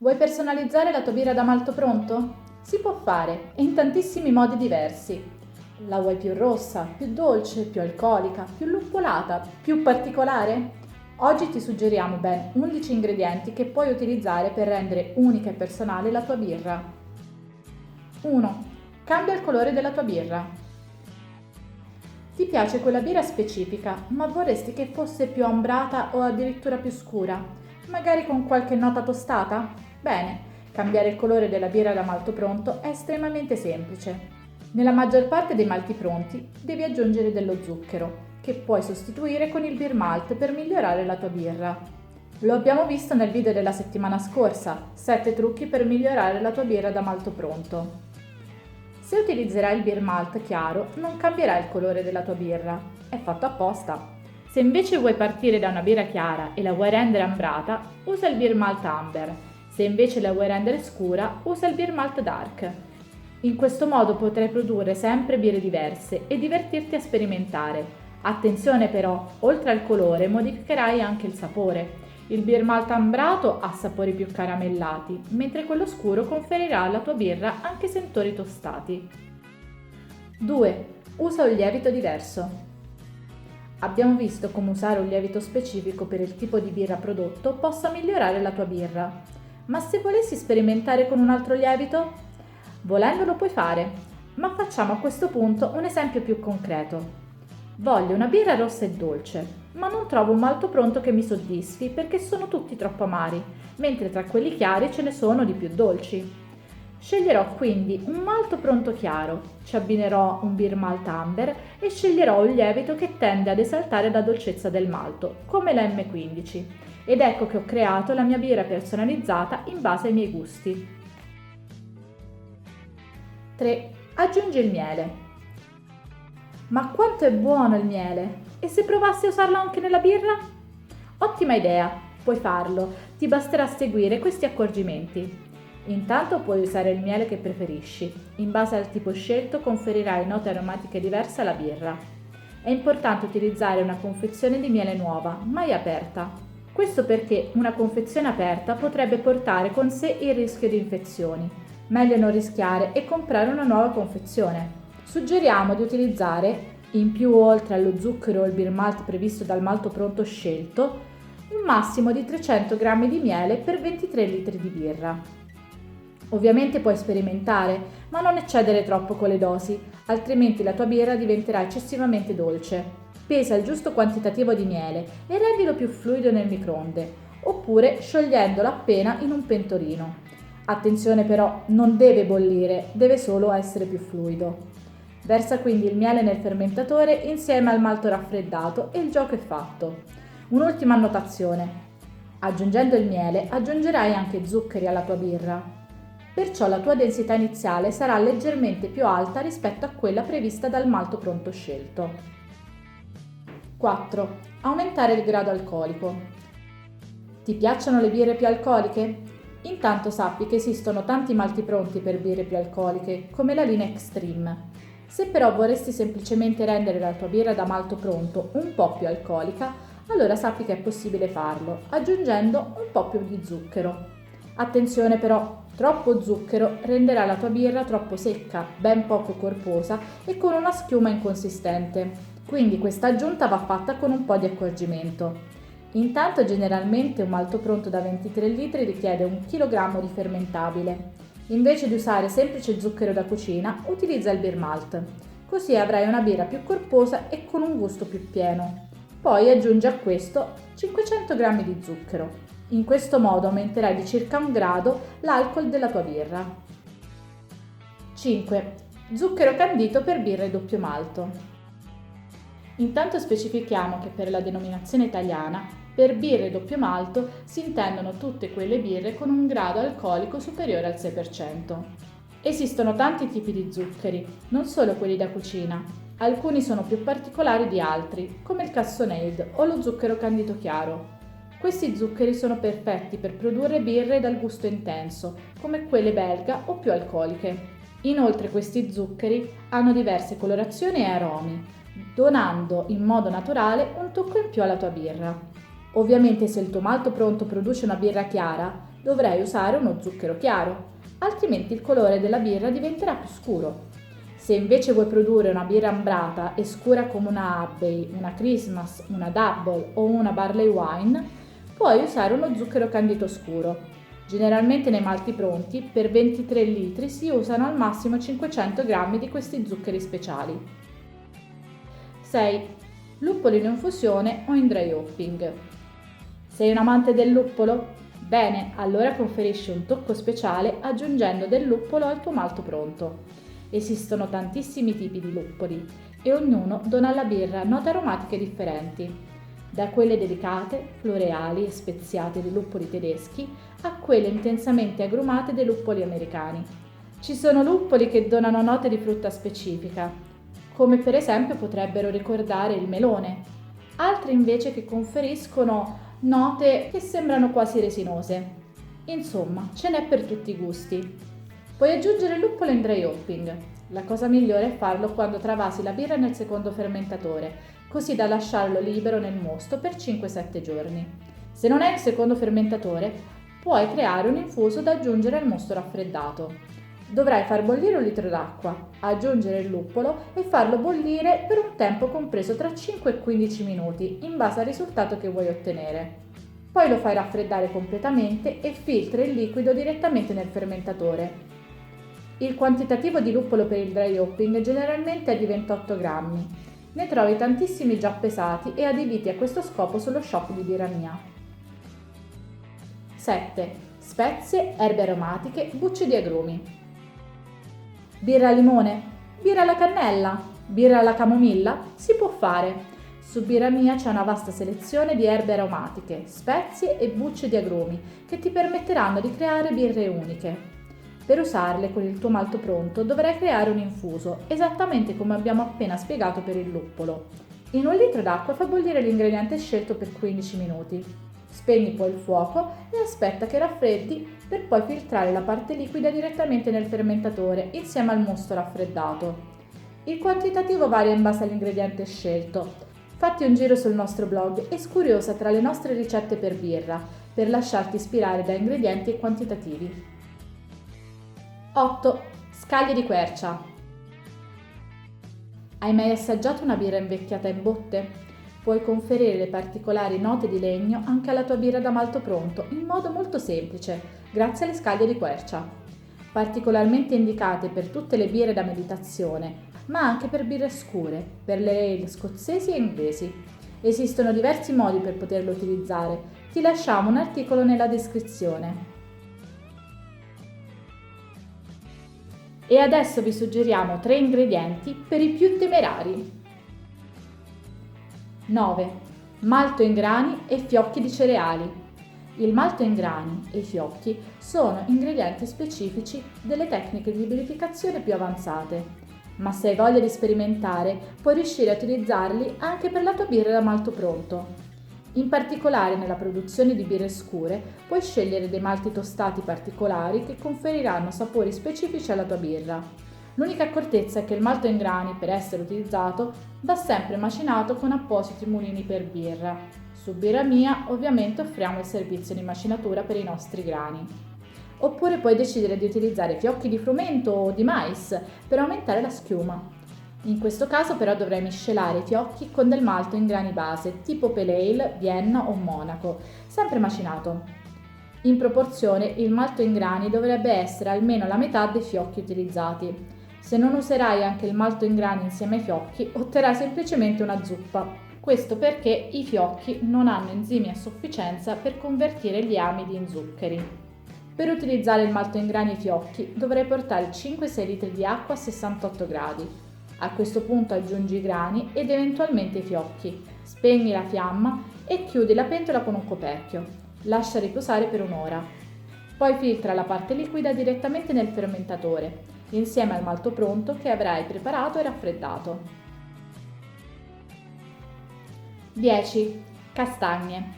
Vuoi personalizzare la tua birra da malto pronto? Si può fare e in tantissimi modi diversi. La vuoi più rossa, più dolce, più alcolica, più luppolata, più particolare? Oggi ti suggeriamo ben 11 ingredienti che puoi utilizzare per rendere unica e personale la tua birra. 1. Cambia il colore della tua birra. Ti piace quella birra specifica, ma vorresti che fosse più ambrata o addirittura più scura? Magari con qualche nota tostata? Bene, cambiare il colore della birra da malto pronto è estremamente semplice. Nella maggior parte dei malti pronti devi aggiungere dello zucchero, che puoi sostituire con il beer malt per migliorare la tua birra. Lo abbiamo visto nel video della settimana scorsa, 7 trucchi per migliorare la tua birra da malto pronto. Se utilizzerai il beer malt chiaro, non cambierà il colore della tua birra, è fatto apposta. Se invece vuoi partire da una birra chiara e la vuoi rendere ambrata, usa il beer malt amber. Se invece la vuoi rendere scura, usa il beer malt dark. In questo modo potrai produrre sempre birre diverse e divertirti a sperimentare. Attenzione però, oltre al colore modificherai anche il sapore. Il beer malt ambrato ha sapori più caramellati, mentre quello scuro conferirà alla tua birra anche sentori tostati. 2. Usa un lievito diverso. Abbiamo visto come usare un lievito specifico per il tipo di birra prodotto possa migliorare la tua birra. Ma se volessi sperimentare con un altro lievito? Volendo lo puoi fare, ma facciamo a questo punto un esempio più concreto. Voglio una birra rossa e dolce, ma non trovo un malto pronto che mi soddisfi perché sono tutti troppo amari, mentre tra quelli chiari ce ne sono di più dolci. Sceglierò quindi un malto pronto chiaro, ci abbinerò un beer malt amber e sceglierò un lievito che tende ad esaltare la dolcezza del malto, come la M15. Ed ecco che ho creato la mia birra personalizzata in base ai miei gusti. 3. Aggiungi il miele. Ma quanto è buono il miele! E se provassi a usarlo anche nella birra? Ottima idea, puoi farlo, ti basterà seguire questi accorgimenti. Intanto puoi usare il miele che preferisci, in base al tipo scelto conferirai note aromatiche diverse alla birra. È importante utilizzare una confezione di miele nuova, mai aperta. Questo perché una confezione aperta potrebbe portare con sé il rischio di infezioni. Meglio non rischiare e comprare una nuova confezione. Suggeriamo di utilizzare, in più oltre allo zucchero o il beer malt previsto dal malto pronto scelto, un massimo di 300 g di miele per 23 litri di birra. Ovviamente puoi sperimentare, ma non eccedere troppo con le dosi, altrimenti la tua birra diventerà eccessivamente dolce. Pesa il giusto quantitativo di miele e rendilo più fluido nel microonde, oppure sciogliendolo appena in un pentolino. Attenzione però, non deve bollire, deve solo essere più fluido. Versa quindi il miele nel fermentatore insieme al malto raffreddato e il gioco è fatto. Un'ultima annotazione. Aggiungendo il miele aggiungerai anche zuccheri alla tua birra. Perciò la tua densità iniziale sarà leggermente più alta rispetto a quella prevista dal malto pronto scelto. 4. Aumentare il grado alcolico. Ti piacciono le birre più alcoliche? Intanto sappi che esistono tanti malti pronti per birre più alcoliche, come la linea Extreme. Se però vorresti semplicemente rendere la tua birra da malto pronto un po' più alcolica, allora sappi che è possibile farlo, aggiungendo un po' più di zucchero. Attenzione però, troppo zucchero renderà la tua birra troppo secca, ben poco corposa e con una schiuma inconsistente. Quindi questa aggiunta va fatta con un po' di accorgimento. Intanto generalmente un malto pronto da 23 litri richiede 1 kg di fermentabile. Invece di usare semplice zucchero da cucina, utilizza il beer malt. Così avrai una birra più corposa e con un gusto più pieno. Poi aggiungi a questo 500 g di zucchero. In questo modo aumenterai di circa 1 grado l'alcol della tua birra. 5. Zucchero candito per birre doppio malto. Intanto specifichiamo che per la denominazione italiana per birre doppio malto si intendono tutte quelle birre con un grado alcolico superiore al 6%. Esistono tanti tipi di zuccheri, non solo quelli da cucina. Alcuni sono più particolari di altri, come il cassonade o lo zucchero candito chiaro. Questi zuccheri sono perfetti per produrre birre dal gusto intenso, come quelle belga o più alcoliche. Inoltre questi zuccheri hanno diverse colorazioni e aromi, donando in modo naturale un tocco in più alla tua birra. Ovviamente se il tuo malto pronto produce una birra chiara, dovrai usare uno zucchero chiaro, altrimenti il colore della birra diventerà più scuro. Se invece vuoi produrre una birra ambrata e scura come una Abbey, una Christmas, una Double o una Barley Wine, puoi usare uno zucchero candito scuro. Generalmente nei malti pronti, per 23 litri si usano al massimo 500 g di questi zuccheri speciali. 6. Luppolo in infusione o in dry hopping. Sei un amante del luppolo? Bene, allora conferisci un tocco speciale aggiungendo del luppolo al tuo malto pronto. Esistono tantissimi tipi di luppoli e ognuno dona alla birra note aromatiche differenti, da quelle delicate, floreali e speziate dei luppoli tedeschi a quelle intensamente agrumate dei luppoli americani. Ci sono luppoli che donano note di frutta specifica, come per esempio potrebbero ricordare il melone, altri invece che conferiscono note che sembrano quasi resinose. Insomma, ce n'è per tutti i gusti. Puoi aggiungere il luppolo in dry hopping. La cosa migliore è farlo quando travasi la birra nel secondo fermentatore, così da lasciarlo libero nel mosto per 5-7 giorni. Se non hai il secondo fermentatore, puoi creare un infuso da aggiungere al mosto raffreddato. Dovrai far bollire 1 litro d'acqua, aggiungere il luppolo e farlo bollire per un tempo compreso tra 5 e 15 minuti, in base al risultato che vuoi ottenere. Poi lo fai raffreddare completamente e filtri il liquido direttamente nel fermentatore. Il quantitativo di luppolo per il dry hopping generalmente è di 28 grammi. Ne trovi tantissimi già pesati e adibiti a questo scopo sullo shop di Birra Mia. 7. Spezie, erbe aromatiche, bucce di agrumi. Birra al limone? Birra alla cannella? Birra alla camomilla? Si può fare. Su Birra Mia c'è una vasta selezione di erbe aromatiche, spezie e bucce di agrumi che ti permetteranno di creare birre uniche. Per usarle con il tuo malto pronto dovrai creare un infuso, esattamente come abbiamo appena spiegato per il luppolo. In 1 litro d'acqua fai bollire l'ingrediente scelto per 15 minuti. Spegni poi il fuoco e aspetta che raffreddi per poi filtrare la parte liquida direttamente nel fermentatore insieme al mosto raffreddato. Il quantitativo varia in base all'ingrediente scelto. Fatti un giro sul nostro blog e scuriosa tra le nostre ricette per birra, per lasciarti ispirare da ingredienti e quantitativi. 8. Scaglie di quercia. Hai mai assaggiato una birra invecchiata in botte? Puoi conferire le particolari note di legno anche alla tua birra da malto pronto in modo molto semplice, grazie alle scaglie di quercia. Particolarmente indicate per tutte le birre da meditazione, ma anche per birre scure, per le ale scozzesi e inglesi. Esistono diversi modi per poterlo utilizzare, ti lasciamo un articolo nella descrizione. E adesso vi suggeriamo 3 ingredienti per i più temerari. 9. Malto in grani e fiocchi di cereali. Il malto in grani e i fiocchi sono ingredienti specifici delle tecniche di lievitazione più avanzate, ma se hai voglia di sperimentare puoi riuscire a utilizzarli anche per la tua birra da malto pronto. In particolare nella produzione di birre scure puoi scegliere dei malti tostati particolari che conferiranno sapori specifici alla tua birra. L'unica accortezza è che il malto in grani, per essere utilizzato, va sempre macinato con appositi mulini per birra. Su Birra Mia ovviamente offriamo il servizio di macinatura per i nostri grani. Oppure puoi decidere di utilizzare fiocchi di frumento o di mais per aumentare la schiuma. In questo caso però dovrai miscelare i fiocchi con del malto in grani base, tipo Pale Ale, Vienna o Monaco, sempre macinato. In proporzione il malto in grani dovrebbe essere almeno la metà dei fiocchi utilizzati. Se non userai anche il malto in grani insieme ai fiocchi, otterrai semplicemente una zuppa. Questo perché i fiocchi non hanno enzimi a sufficienza per convertire gli amidi in zuccheri. Per utilizzare il malto in grani e i fiocchi dovrai portare 5-6 litri di acqua a 68 gradi. A questo punto aggiungi i grani ed eventualmente i fiocchi, spegni la fiamma e chiudi la pentola con un coperchio. Lascia riposare per un'ora. Poi filtra la parte liquida direttamente nel fermentatore, insieme al malto pronto che avrai preparato e raffreddato. 10. Castagne.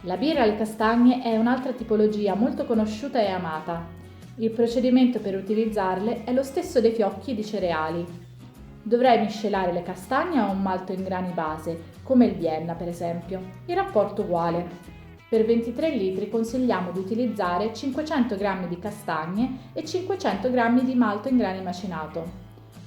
La birra alle castagne è un'altra tipologia molto conosciuta e amata. Il procedimento per utilizzarle è lo stesso dei fiocchi di cereali. Dovrai miscelare le castagne a un malto in grani base, come il Vienna per esempio, in rapporto uguale. Per 23 litri consigliamo di utilizzare 500 g di castagne e 500 g di malto in grani macinato.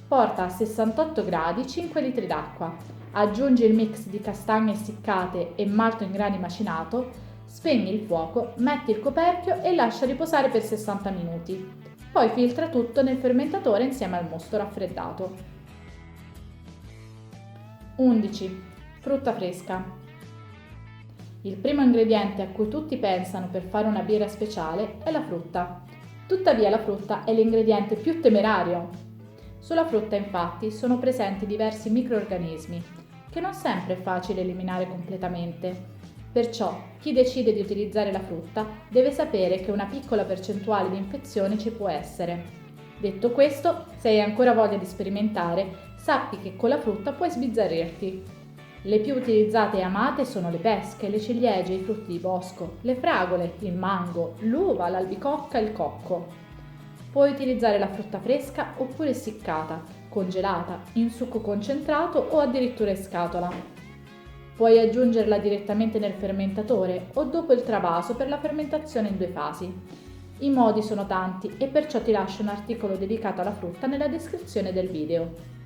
Porta a 68 gradi 5 litri d'acqua. Aggiungi il mix di castagne essiccate e malto in grani macinato, spegni il fuoco, metti il coperchio e lascia riposare per 60 minuti. Poi filtra tutto nel fermentatore insieme al mosto raffreddato. 11. Frutta fresca. Il primo ingrediente a cui tutti pensano per fare una birra speciale è la frutta. Tuttavia la frutta è l'ingrediente più temerario. Sulla frutta infatti sono presenti diversi microrganismi che non sempre è facile eliminare completamente. Perciò chi decide di utilizzare la frutta deve sapere che una piccola percentuale di infezioni ci può essere. Detto questo, se hai ancora voglia di sperimentare, sappi che con la frutta puoi sbizzarrirti. Le più utilizzate e amate sono le pesche, le ciliegie, i frutti di bosco, le fragole, il mango, l'uva, l'albicocca e il cocco. Puoi utilizzare la frutta fresca oppure essiccata, congelata, in succo concentrato o addirittura in scatola. Puoi aggiungerla direttamente nel fermentatore o dopo il travaso per la fermentazione in 2 fasi. I modi sono tanti e perciò ti lascio un articolo dedicato alla frutta nella descrizione del video.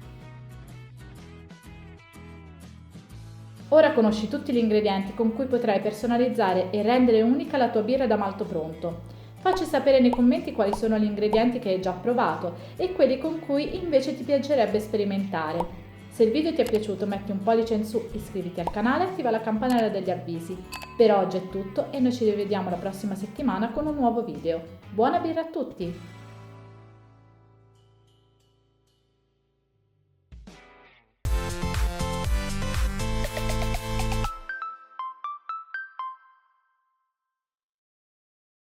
Ora conosci tutti gli ingredienti con cui potrai personalizzare e rendere unica la tua birra da malto pronto. Facci sapere nei commenti quali sono gli ingredienti che hai già provato e quelli con cui invece ti piacerebbe sperimentare. Se il video ti è piaciuto metti un pollice in su, iscriviti al canale e attiva la campanella degli avvisi. Per oggi è tutto e noi ci rivediamo la prossima settimana con un nuovo video. Buona birra a tutti!